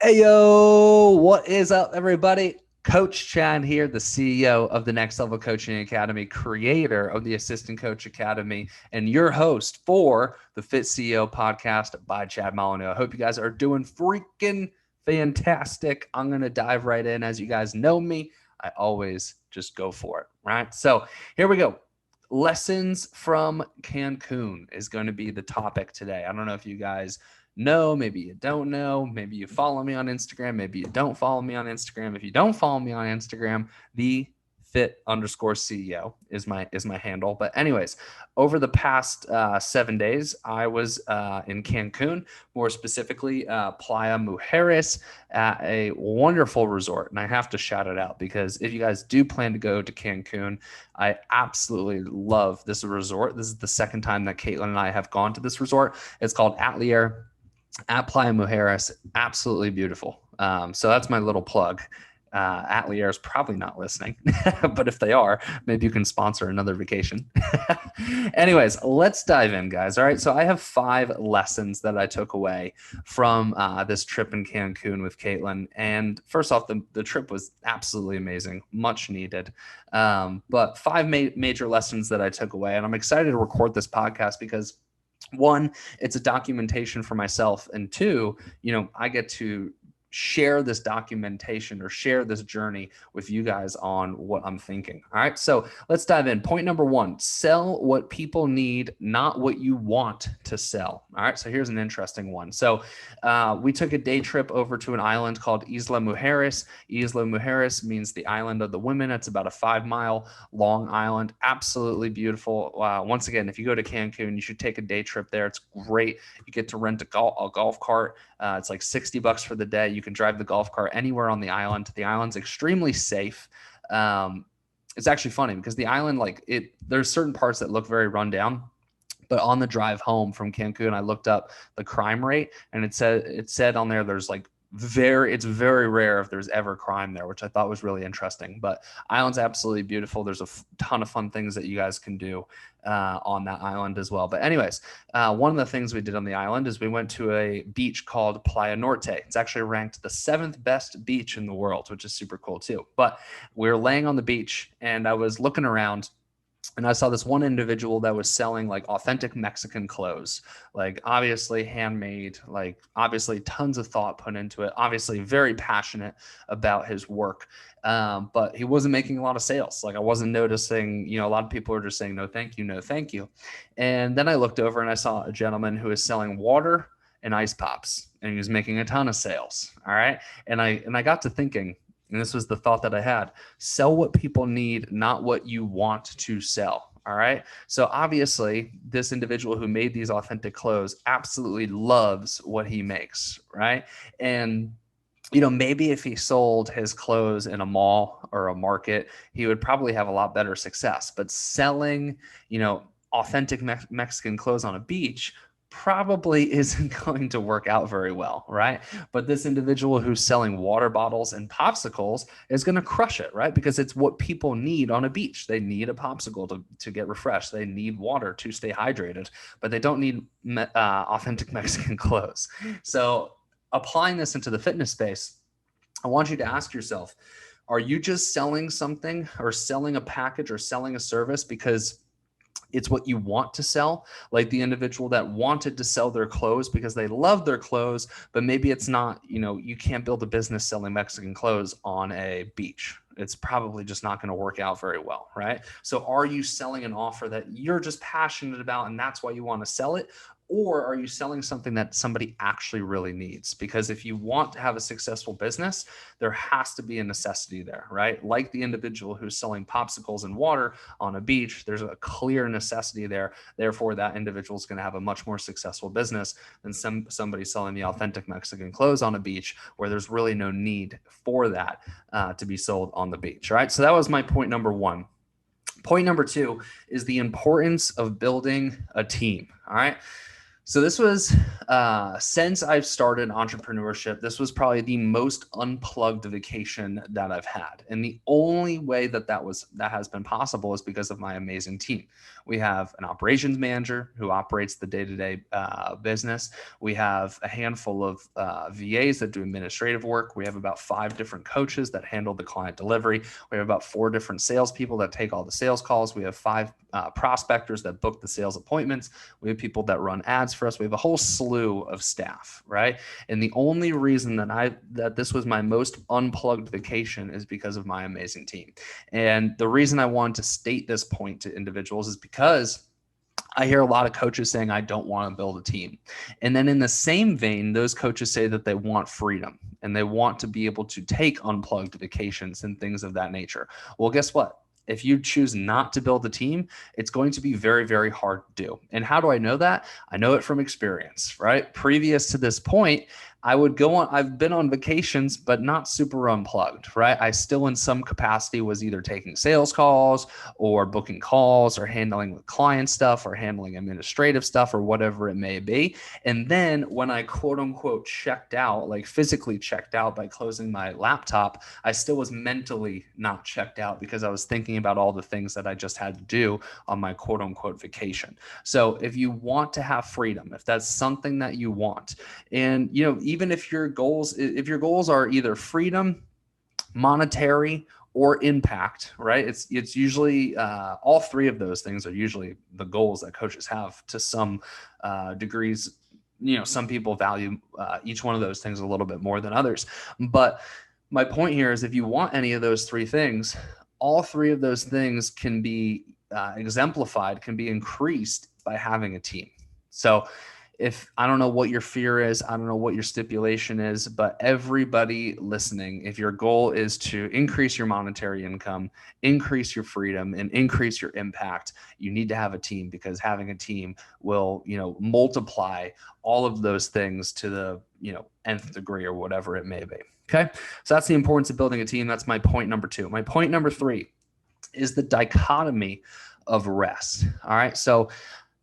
Hey, yo, what is up, everybody? Coach Chad here, the CEO of the Next Level Coaching Academy, creator of the Assistant Coach Academy, and your host for the Fit CEO podcast by Chad Molyneux. I hope you guys are doing freaking fantastic. I'm going to dive right in. As you guys know me, I always just go for it, right? So here we go. Lessons from Cancun is going to be the topic today. I don't know if you guys know, maybe you don't know, maybe you follow me on Instagram, maybe you don't follow me on Instagram. If you don't follow me on Instagram, the fit underscore CEO is my handle. But anyways, over the past 7 days, I was in Cancun, more specifically Playa Mujeres, at a wonderful resort. And I have to shout it out because if you guys do plan to go to Cancun, I absolutely love this resort. This is the second time that Caitlin and I have gone to this resort. It's called Atelier at Playa Mujeres. Absolutely beautiful. So that's my little plug. Atelier is probably not listening, but if they are, maybe you can sponsor another vacation. Anyways, let's dive in, guys. All right. So I have 5 lessons that I took away from this trip in Cancun with Caitlin. And first off, the trip was absolutely amazing, much needed. But 5 major lessons that I took away. And I'm excited to record this podcast because one, it's a documentation for myself, and two, I get to share this documentation or share this journey with you guys on what I'm thinking. All right, so let's dive in. Point number 1: sell what people need, not what you want to sell. All right, so here's an interesting one. So we took a day trip over to an island called Isla Mujeres. Isla Mujeres means the island of the women. It's about a 5-mile long island, absolutely beautiful. Once again, if you go to Cancun, you should take a day trip there. It's great. You get to rent a golf cart. It's like $60 for the day. You can drive the golf cart anywhere on the island. The island's extremely safe. It's actually funny because the island, there's certain parts that look very rundown. But on the drive home from Cancun, I looked up the crime rate, and it said on there there's it's very rare if there's ever crime there, which I thought was really interesting. But island's absolutely beautiful. There's a ton of fun things that you guys can do on that island as well. But anyways, one of the things we did on the island is we went to a beach called Playa Norte. It's actually ranked the 7th best beach in the world, which is super cool too. But we were laying on the beach, and I was looking around, and I saw this one individual that was selling authentic Mexican clothes, obviously handmade, obviously tons of thought put into it, obviously very passionate about his work. But he wasn't making a lot of sales. I wasn't noticing, a lot of people are just saying, no, thank you, no, thank you. And then I looked over and I saw a gentleman who was selling water and ice pops, and he was making a ton of sales. All right. And I got to thinking, and this was the thought that I had: sell what people need, not what you want to sell. All right. So obviously, this individual who made these authentic clothes absolutely loves what he makes. Right. And maybe if he sold his clothes in a mall or a market, he would probably have a lot better success. But selling, authentic Mexican clothes on a beach probably isn't going to work out very well, right? But this individual who's selling water bottles and popsicles is going to crush it, right? Because it's what people need on a beach. They need a popsicle to get refreshed. They need water to stay hydrated, but they don't need authentic Mexican clothes. So applying this into the fitness space, I want you to ask yourself, are you just selling something or selling a package or selling a service because it's what you want to sell, like the individual that wanted to sell their clothes because they love their clothes, but maybe it's not, you can't build a business selling Mexican clothes on a beach. It's probably just not going to work out very well, right? So are you selling an offer that you're just passionate about and that's why you want to sell it? Or are you selling something that somebody actually really needs? Because if you want to have a successful business, there has to be a necessity there, right? Like the individual who's selling popsicles and water on a beach, there's a clear necessity there. Therefore, that individual is going to have a much more successful business than somebody selling the authentic Mexican clothes on a beach where there's really no need for that to be sold on the beach, right? So that was my point number 1. Point number 2 is the importance of building a team, all right? So this was, since I've started entrepreneurship, this was probably the most unplugged vacation that I've had. And the only way that has been possible is because of my amazing team. We have an operations manager who operates the day-to-day business. We have a handful of VAs that do administrative work. We have about 5 different coaches that handle the client delivery. We have about 4 different salespeople that take all the sales calls. We have 5 prospectors that book the sales appointments. We have people that run ads for us. We have a whole slew of staff, right? And the only reason that this was my most unplugged vacation is because of my amazing team. And the reason I wanted to state this point to individuals is because I hear a lot of coaches saying, I don't want to build a team. And then in the same vein, those coaches say that they want freedom and they want to be able to take unplugged vacations and things of that nature. Well, guess what? If you choose not to build a team, it's going to be very, very hard to do. And how do I know that? I know it from experience, right? Previous to this point, I've been on vacations, but not super unplugged, right? I still in some capacity was either taking sales calls or booking calls or handling with client stuff or handling administrative stuff or whatever it may be. And then when I quote unquote checked out, like physically checked out by closing my laptop, I still was mentally not checked out because I was thinking about all the things that I just had to do on my quote unquote vacation. So if you want to have freedom, if that's something that you want, and even if your goals are either freedom, monetary, or impact, right? It's usually all 3 of those things are usually the goals that coaches have to some degrees. Some people value each one of those things a little bit more than others. But my point here is if you want any of those 3 things, all 3 of those things can be exemplified, can be increased by having a team. So if I don't know what your fear is, I don't know what your stipulation is, but everybody listening, if your goal is to increase your monetary income, increase your freedom, and increase your impact, you need to have a team, because having a team will, multiply all of those things to the, nth degree or whatever it may be. Okay. So that's the importance of building a team. That's my point number 2. My point number 3 is the dichotomy of rest. All right. So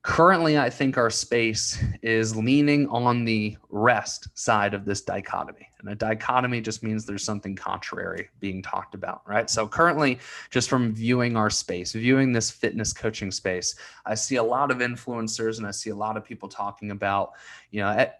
currently, I think our space is leaning on the rest side of this dichotomy. And a dichotomy just means there's something contrary being talked about, right? So currently, just from viewing our space, viewing this fitness coaching space, I see a lot of influencers and I see a lot of people talking about,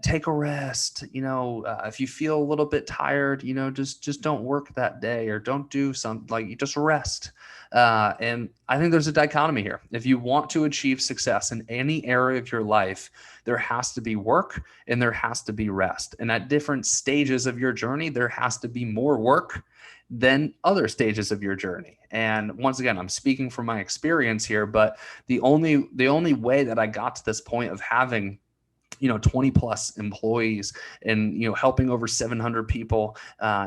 take a rest. If you feel a little bit tired, just don't work that day, or don't do something, like you just rest. And I think there's a dichotomy here. If you want to achieve success in any area of your life, there has to be work and there has to be rest. And at different stages of your journey, there has to be more work than other stages of your journey. And once again, I'm speaking from my experience here, but the only way that I got to this point of having 20 plus employees and, helping over 700 people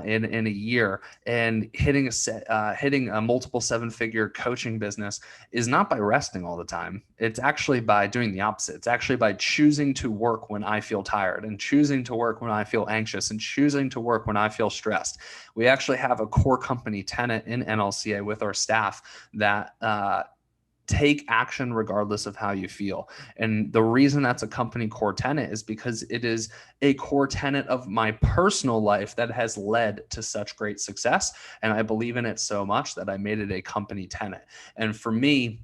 in a year and hitting a multiple 7-figure coaching business is not by resting all the time. It's actually by doing the opposite. It's actually by choosing to work when I feel tired, and choosing to work when I feel anxious, and choosing to work when I feel stressed. We actually have a core company tenet in NLCA with our staff that take action regardless of how you feel. And the reason that's a company core tenet is because it is a core tenet of my personal life that has led to such great success. And I believe in it so much that I made it a company tenet. And for me,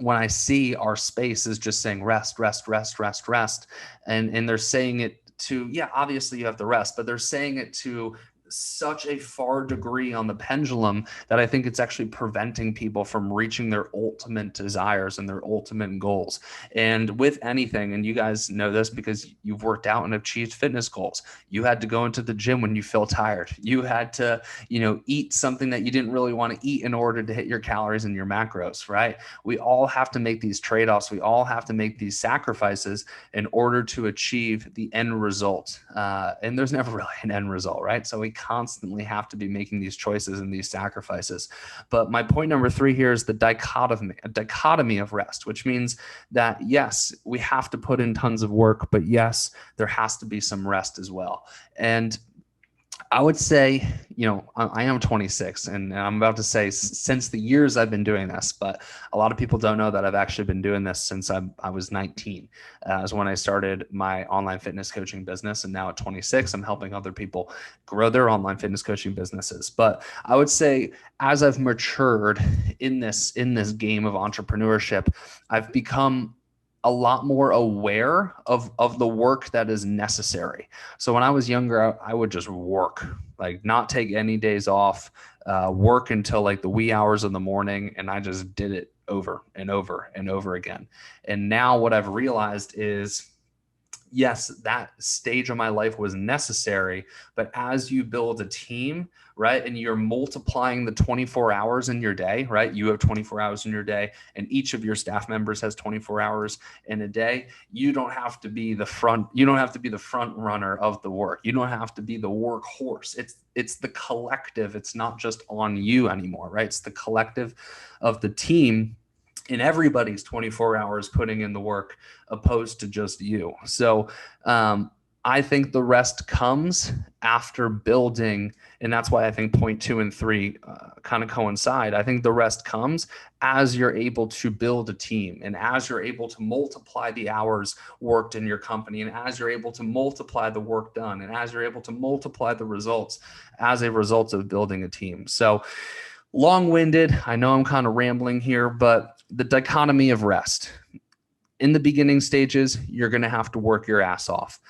when I see our space is just saying rest, rest, rest, rest, rest, and they're saying it to, obviously you have to rest, but they're saying it to such a far degree on the pendulum that I think it's actually preventing people from reaching their ultimate desires and their ultimate goals. And with anything, and you guys know this because you've worked out and achieved fitness goals, you had to go into the gym when you feel tired. You had to, eat something that you didn't really want to eat in order to hit your calories and your macros, right? We all have to make these trade-offs. We all have to make these sacrifices in order to achieve the end result. And there's never really an end result, right? So we constantly have to be making these choices and these sacrifices. But my point number 3 here is the dichotomy of rest, which means that yes, we have to put in tons of work, but yes, there has to be some rest as well. And I would say, I am 26 and I'm about to say since the years I've been doing this, but a lot of people don't know that I've actually been doing this since I was 19, is when I started my online fitness coaching business. And now at 26, I'm helping other people grow their online fitness coaching businesses. But I would say as I've matured in this game of entrepreneurship, I've become a lot more aware of the work that is necessary. So when I was younger, I would just work, like not take any days off, work until like the wee hours of the morning. And I just did it over and over and over again. And now what I've realized is, yes, that stage of my life was necessary, but as you build a team, right, and you're multiplying the 24 hours in your day, right, you have 24 hours in your day and each of your staff members has 24 hours in a day. You don't have to be the front runner of the work. You don't have to be the workhorse. It's the collective. It's not just on you anymore, right? It's the collective of the team, and everybody's 24 hours putting in the work opposed to just you. So I think the rest comes after building. And that's why I think point 2 and 3 kind of coincide. I think the rest comes as you're able to build a team and as you're able to multiply the hours worked in your company and as you're able to multiply the work done and as you're able to multiply the results as a result of building a team. So long-winded, I know I'm kind of rambling here, but the dichotomy of rest. In the beginning stages, you're going to have to work your ass off.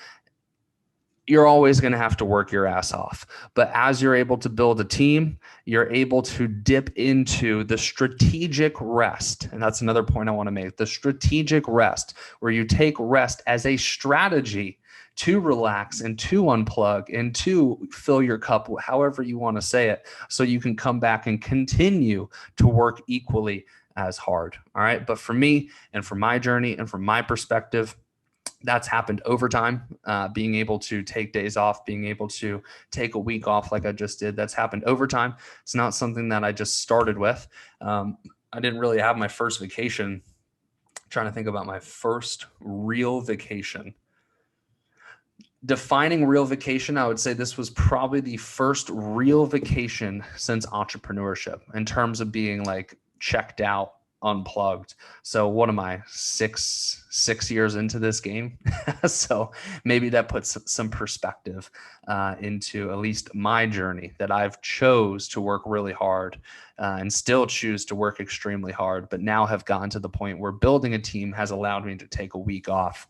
You're always going to have to work your ass off. But as you're able to build a team, you're able to dip into the strategic rest. And that's another point I want to make. The strategic rest, where you take rest as a strategy to relax and to unplug and to fill your cup, however you want to say it, so you can come back and continue to work equally as hard. All right. But for me and for my journey and from my perspective, that's happened over time. Being able to take days off, being able to take a week off like I just did, that's happened over time. It's not something that I just started with. I didn't really have my first vacation. I'm trying to think about my first real vacation. Defining real vacation, I would say this was probably the first real vacation since entrepreneurship in terms of being like checked out, unplugged. So what am I, six years into this game? So maybe that puts some perspective into at least my journey, that I've chose to work really hard and still choose to work extremely hard, but now have gotten to the point where building a team has allowed me to take a week off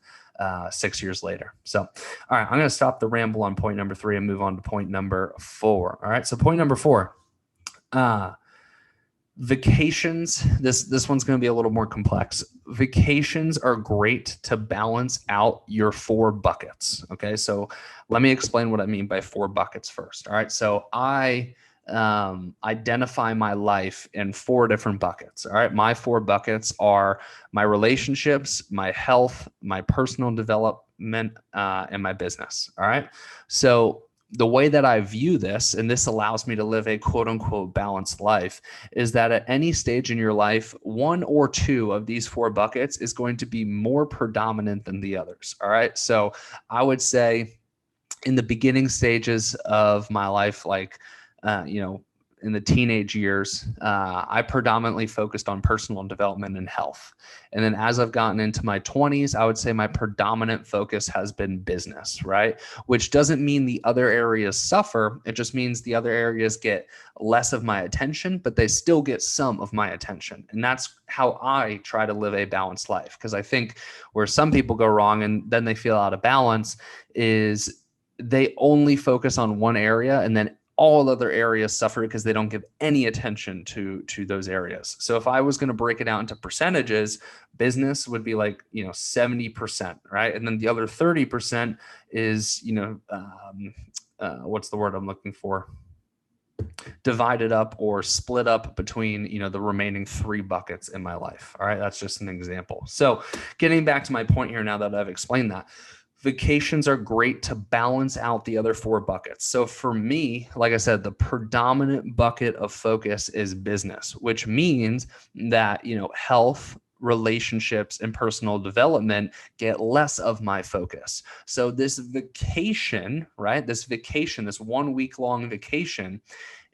6 years later. So, all right, I'm going to stop the ramble on point number 3 and move on to point number 4. All right. So point number 4, vacations. This one's going to be a little more complex. Vacations are great to balance out your 4 buckets. Okay. So let me explain what I mean by 4 buckets first. All right. So I identify my life in 4 different buckets. All right. My 4 buckets are my relationships, my health, my personal development, and my business. All right. So the way that I view this, and this allows me to live a quote unquote balanced life, is that at any stage in your life, 1 or 2 of these 4 buckets is going to be more predominant than the others. All right. So I would say in the beginning stages of my life, like, in the teenage years, I predominantly focused on personal development and health. And then as I've gotten into my 20s, I would say my predominant focus has been business, right? Which doesn't mean the other areas suffer. It just means the other areas get less of my attention, but they still get some of my attention. And that's how I try to live a balanced life. Because I think where some people go wrong and then they feel out of balance is they only focus on one area and then all other areas suffer because they don't give any attention to those areas. So if I was going to break it out into percentages, business would be like, 70%, right? And then the other 30% is, what's the word I'm looking for? Divided up or split up between, the remaining 3 buckets in my life. All right. That's just an example. So getting back to my point here, now that I've explained that, vacations are great to balance out the other 4 buckets. So for me, like I said, the predominant bucket of focus is business, which means that, health, relationships and personal development get less of my focus. So this vacation, right? This 1 week long vacation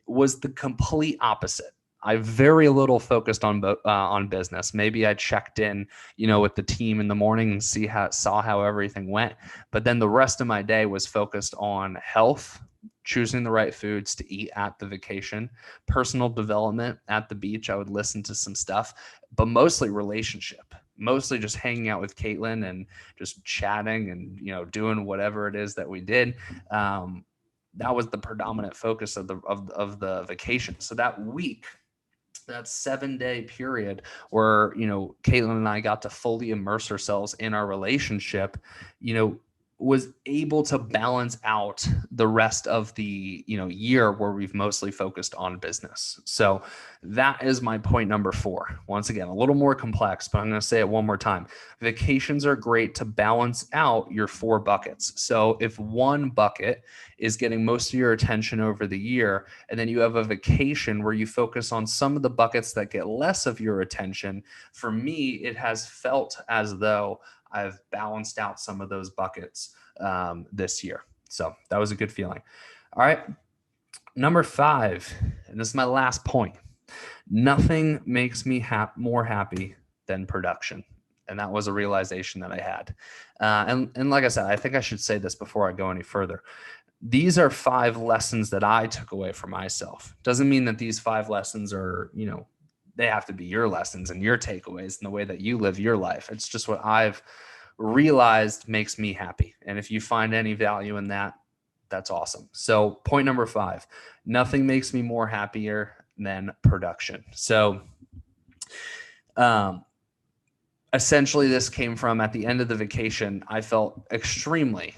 was the complete opposite. I very little focused on business. Maybe I checked in, with the team in the morning and saw how everything went. But then the rest of my day was focused on health, choosing the right foods to eat at the vacation, personal development at the beach. I would listen to some stuff, but mostly relationship, mostly just hanging out with Caitlin and just chatting and, doing whatever it is that we did. That was the predominant focus of the vacation. So that week, that 7-day period where, Caitlin and I got to fully immerse ourselves in our relationship, was able to balance out the rest of the, year where we've mostly focused on business. So that is my point number 4. Once again, a little more complex, but I'm going to say it one more time. Vacations are great to balance out your 4 buckets. So if one bucket is getting most of your attention over the year, and then you have a vacation where you focus on some of the buckets that get less of your attention, for me, it has felt as though I've balanced out some of those buckets this year. So that was a good feeling. All right. Number 5, and this is my last point. Nothing makes me more happy than production. And that was a realization that I had. And like I said, I think I should say this before I go any further. These are 5 lessons that I took away for myself. Doesn't mean that these 5 lessons are, they have to be your lessons and your takeaways and the way that you live your life. It's just what I've realized makes me happy. And if you find any value in that, that's awesome. So point number 5, nothing makes me more happier than production. So essentially this came from, at the end of the vacation, I felt extremely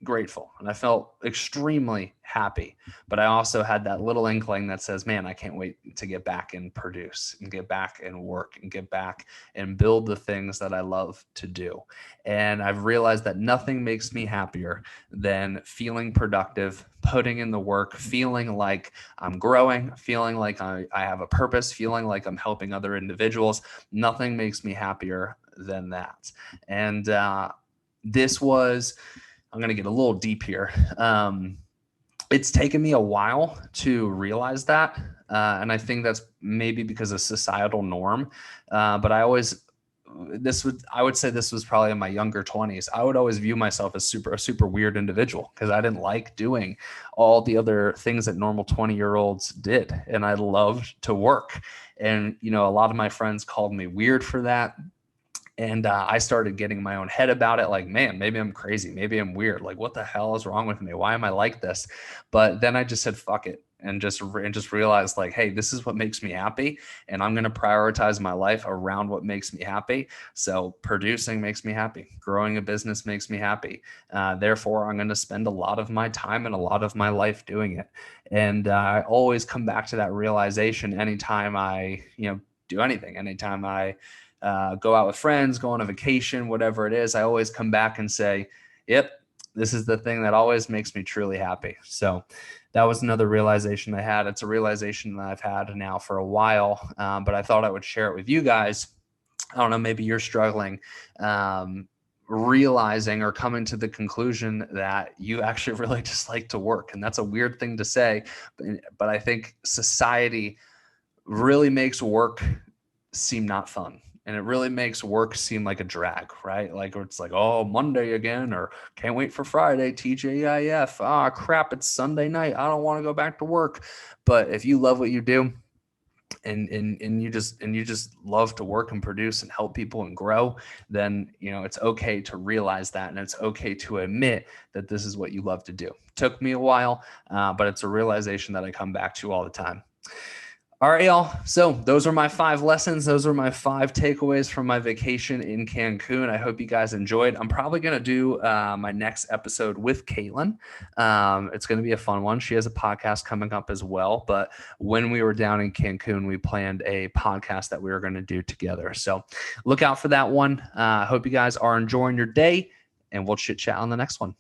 grateful and I felt extremely happy, but I also had that little inkling that says, man, I can't wait to get back and produce and get back and work and get back and build the things that I love to do. And I've realized that nothing makes me happier than feeling productive, putting in the work, feeling like I'm growing, feeling like I have a purpose, feeling like I'm helping other individuals. Nothing makes me happier than that. And this was, I'm going to get a little deep here. It's taken me a while to realize that. And I think that's maybe because of societal norm. But I would say this was probably in my younger 20s. I would always view myself as a super weird individual because I didn't like doing all the other things that normal 20-year-olds did. And I loved to work. And, a lot of my friends called me weird for that. And I started getting in my own head about it. Like, man, maybe I'm crazy. Maybe I'm weird. Like, what the hell is wrong with me? Why am I like this? But then I just said, fuck it. And just realized like, hey, this is what makes me happy. And I'm going to prioritize my life around what makes me happy. So producing makes me happy. Growing a business makes me happy. Therefore, I'm going to spend a lot of my time and a lot of my life doing it. And I always come back to that realization anytime I, do anything, anytime I go out with friends, go on a vacation, whatever it is, I always come back and say, yep, this is the thing that always makes me truly happy. So that was another realization I had. It's a realization that I've had now for a while, but I thought I would share it with you guys. I don't know, maybe you're struggling realizing or coming to the conclusion that you actually really just like to work. And that's a weird thing to say, but I think society really makes work seem not fun. And it really makes work seem like a drag, right? Like, it's like, oh, Monday again, or can't wait for Friday, TJIF. Ah, crap, it's Sunday night. I don't want to go back to work. But if you love what you do and you just love to work and produce and help people and grow, then, it's okay to realize that. And it's okay to admit that this is what you love to do. It took me a while, but it's a realization that I come back to all the time. All right, y'all. So those are my 5 lessons. Those are my 5 takeaways from my vacation in Cancun. I hope you guys enjoyed. I'm probably going to do my next episode with Caitlin. It's going to be a fun one. She has a podcast coming up as well. But when we were down in Cancun, we planned a podcast that we were going to do together. So look out for that one. I hope you guys are enjoying your day, and we'll chit chat on the next one.